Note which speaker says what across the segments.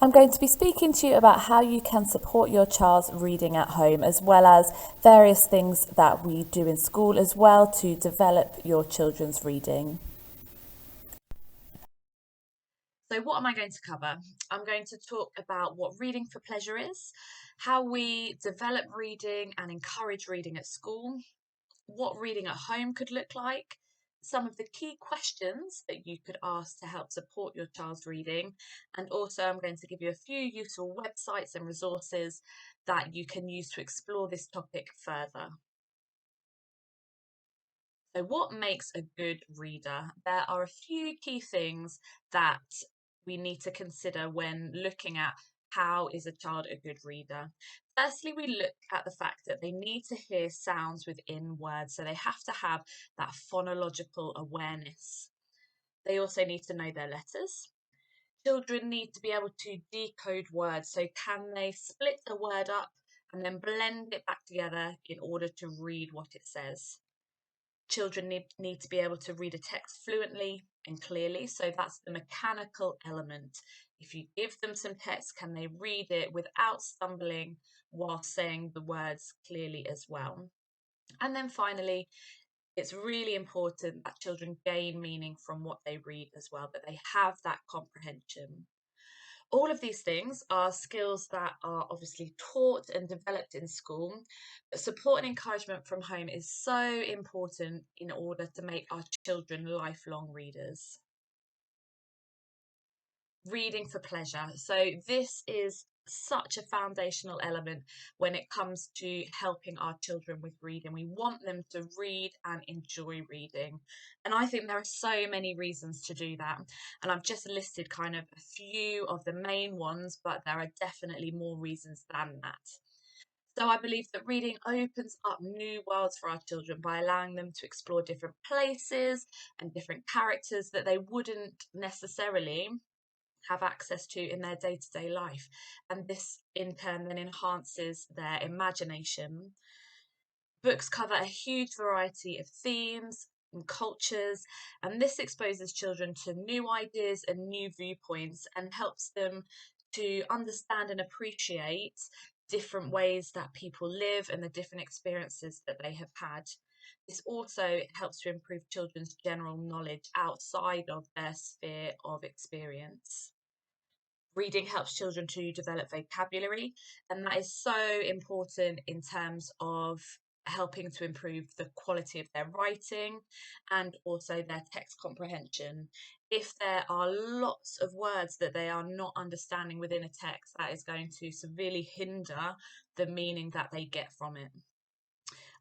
Speaker 1: I'm going to be speaking to you about how you can support your child's reading at home, as well as various things that we do in school as well to develop your children's reading.
Speaker 2: So, what am I going to cover? I'm going to talk about what reading for pleasure is, how we develop reading and encourage reading at school, what reading at home could look like, some of the key questions that you could ask to help support your child's reading, and also I'm going to give you a few useful websites and resources that you can use to explore this topic further. So, what makes a good reader? There are a few key things that we need to consider when looking at how is a child a good reader. Firstly, we look at the fact that they need to hear sounds within words, so they have to have that phonological awareness. They also need to know their letters. Children need to be able to decode words, so can they split a word up and then blend it back together in order to read what it says? Children need to be able to read a text fluently and clearly. So that's the mechanical element. If you give them some text, can they read it without stumbling while saying the words clearly as well? And then finally, it's really important that children gain meaning from what they read as well, that they have that comprehension. All of these things are skills that are obviously taught and developed in school, but support and encouragement from home is so important in order to make our children lifelong readers. Reading for pleasure. So, this is such a foundational element when it comes to helping our children with reading. We want them to read and enjoy reading. And I think there are so many reasons to do that. And I've just listed kind of a few of the main ones, but there are definitely more reasons than that. So I believe that reading opens up new worlds for our children by allowing them to explore different places and different characters that they wouldn't necessarily have access to in their day to day life. And this, in turn, then enhances their imagination. Books cover a huge variety of themes and cultures, and this exposes children to new ideas and new viewpoints and helps them to understand and appreciate different ways that people live and the different experiences that they have had. This also helps to improve children's general knowledge outside of their sphere of experience. Reading helps children to develop vocabulary, and that is so important in terms of helping to improve the quality of their writing and also their text comprehension. If there are lots of words that they are not understanding within a text, that is going to severely hinder the meaning that they get from it.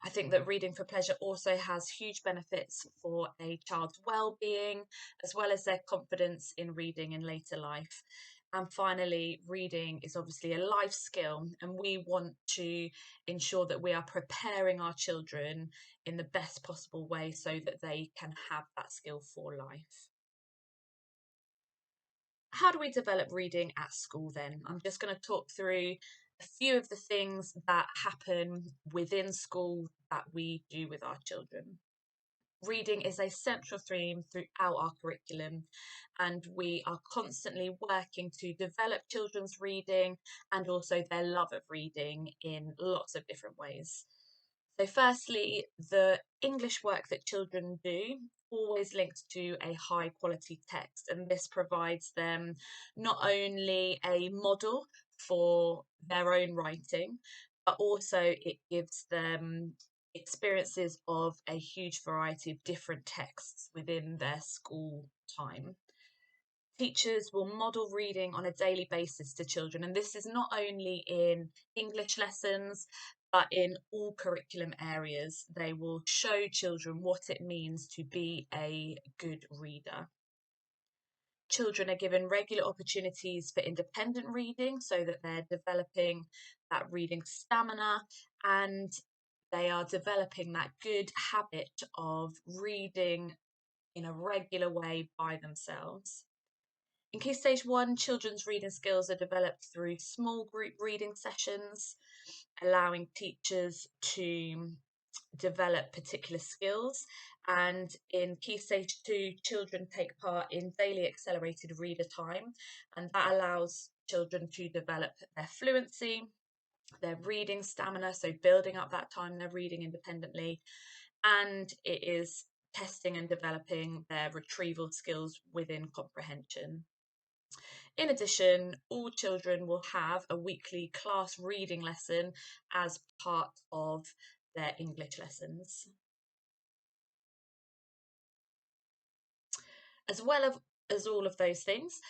Speaker 2: I think that reading for pleasure also has huge benefits for a child's well-being, as well as their confidence in reading in later life. And finally, reading is obviously a life skill, and we want to ensure that we are preparing our children in the best possible way so that they can have that skill for life. How do we develop reading at school then? I'm just going to talk through a few of the things that happen within school that we do with our children. Reading is a central theme throughout our curriculum, and we are constantly working to develop children's reading and also their love of reading in lots of different ways. So, firstly, the English work that children do always linked to a high quality text, and this provides them not only a model for their own writing, but also it gives them experiences of a huge variety of different texts within their school time. Teachers will model reading on a daily basis to children, and this is not only in English lessons but in all curriculum areas. They will show children what it means to be a good reader. Children are given regular opportunities for independent reading so that they're developing that reading stamina and they are developing that good habit of reading in a regular way by themselves. In Key Stage 1, children's reading skills are developed through small group reading sessions, allowing teachers to develop particular skills. And in Key Stage 2, children take part in daily accelerated reader time, and that allows children to develop their fluency, their reading stamina, so building up that time they're reading independently, and it is testing and developing their retrieval skills within comprehension. In addition, all children will have a weekly class reading lesson as part of their English lessons. As well as all of those things,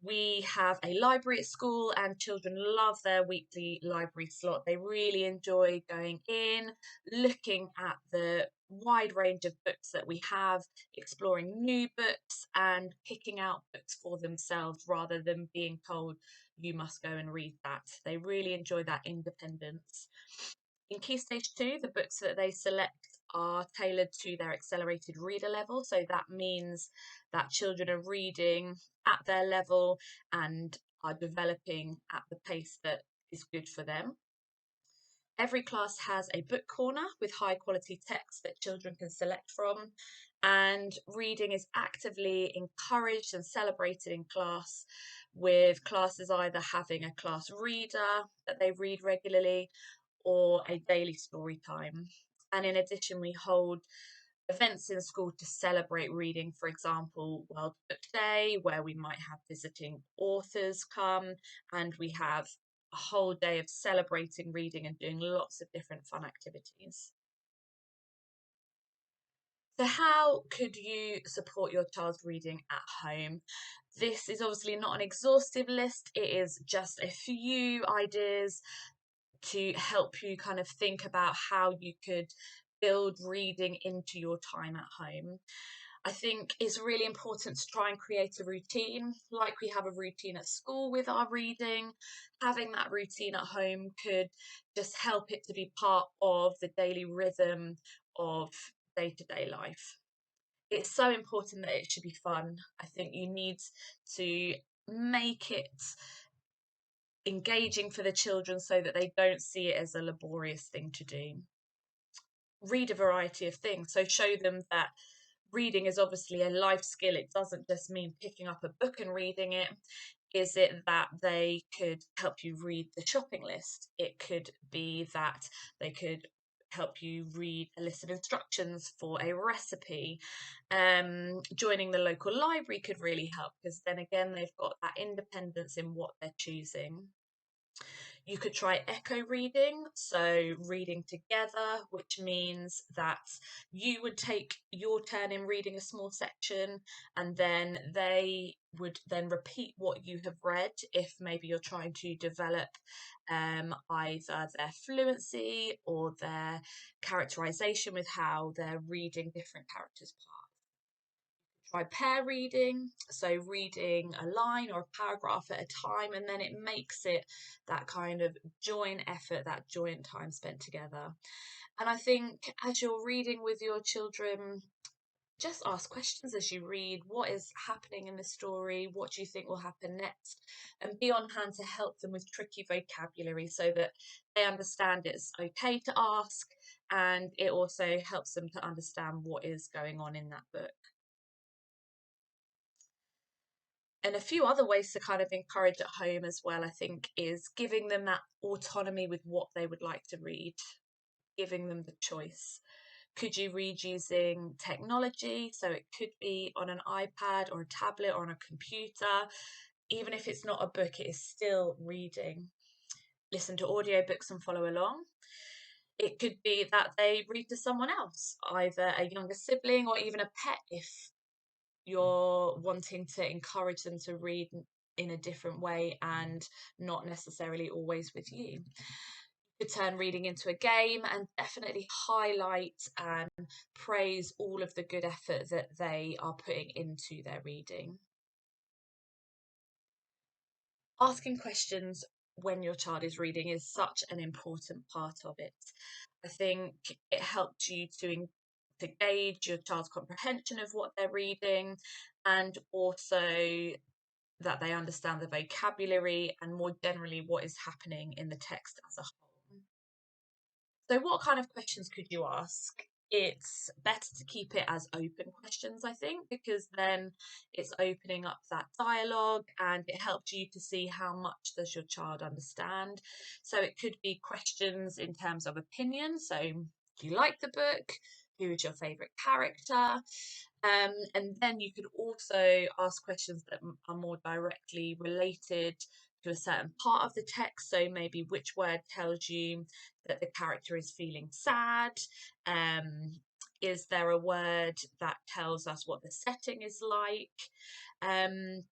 Speaker 2: we have a library at school, and children love their weekly library slot. They really enjoy going in, looking at the wide range of books that we have, exploring new books, and picking out books for themselves rather than being told, you must go and read that. They really enjoy that independence. In Key Stage 2, the books that they select are tailored to their accelerated reader level. So that means that children are reading at their level and are developing at the pace that is good for them. Every class has a book corner with high quality text that children can select from, and reading is actively encouraged and celebrated in class, with classes either having a class reader that they read regularly or a daily story time. And in addition, we hold events in school to celebrate reading, for example, World Book Day, where we might have visiting authors come, and we have a whole day of celebrating reading and doing lots of different fun activities. So, how could you support your child's reading at home? This is obviously not an exhaustive list, it is just a few ideas to help you kind of think about how you could build reading into your time at home. I think it's really important to try and create a routine, like we have a routine at school with our reading. Having that routine at home could just help it to be part of the daily rhythm of day-to-day life. It's so important that it should be fun. I think you need to make it engaging for the children so that they don't see it as a laborious thing to do. Read a variety of things, so show them that reading is obviously a life skill. It doesn't just mean picking up a book and reading it. Is it that they could help you read the shopping list? It could be that they could help you read a list of instructions for a recipe. Joining the local library could really help, because then again, they've got that independence in what they're choosing. You could try echo reading, so reading together, which means that you would take your turn in reading a small section, and then they would then repeat what you have read if maybe you're trying to develop either their fluency or their characterization with how they're reading different characters' parts. Try pair reading, so reading a line or a paragraph at a time, and then it makes it that kind of joint effort, that joint time spent together. And I think as you're reading with your children, just ask questions as you read. What is happening in the story? What do you think will happen next? And be on hand to help them with tricky vocabulary so that they understand it's okay to ask, and it also helps them to understand what is going on in that book. And a few other ways to kind of encourage at home as well, I think, is giving them that autonomy with what they would like to read, giving them the choice. Could you read using technology? So it could be on an iPad or a tablet or on a computer. Even if it's not a book, it is still reading. Listen to audiobooks and follow along. It could be that they read to someone else, either a younger sibling or even a pet, if you're wanting to encourage them to read in a different way and not necessarily always with you. You could turn reading into a game and definitely highlight and praise all of the good effort that they are putting into their reading. Asking questions when your child is reading is such an important part of it. I think it helps you to gauge your child's comprehension of what they're reading, and also that they understand the vocabulary and more generally what is happening in the text as a whole. So what kind of questions could you ask? It's better to keep it as open questions, I think, because then it's opening up that dialogue and it helps you to see how much does your child understand. So it could be questions in terms of opinion. So do you like the book? Who is your favourite character? And then you could also ask questions that are more directly related to a certain part of the text. So maybe which word tells you that the character is feeling sad? Um, is there a word that tells us what the setting is like? Um,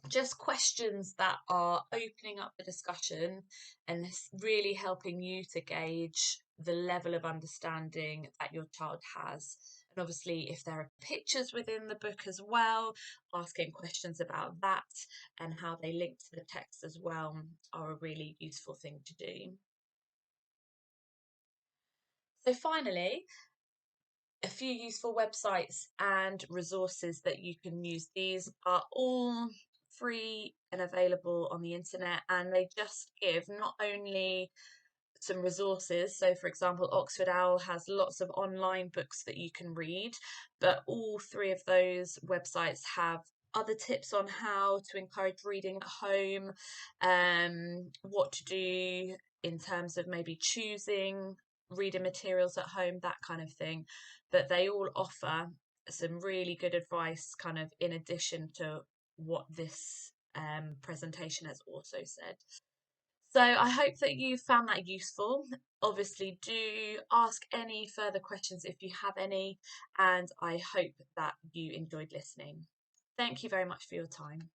Speaker 2: just questions that are opening up the discussion and really helping you to gauge the level of understanding that your child has. And obviously, if there are pictures within the book as well, asking questions about that and how they link to the text as well are a really useful thing to do. So, finally, a few useful websites and resources that you can use. These are all free and available on the internet, and they just give not only some resources. So, for example, Oxford Owl has lots of online books that you can read, but all three of those websites have other tips on how to encourage reading at home, what to do in terms of maybe choosing reading materials at home, that kind of thing. But they all offer some really good advice, kind of in addition to what this presentation has also said. So I hope that you found that useful. Obviously, do ask any further questions if you have any, and I hope that you enjoyed listening. Thank you very much for your time.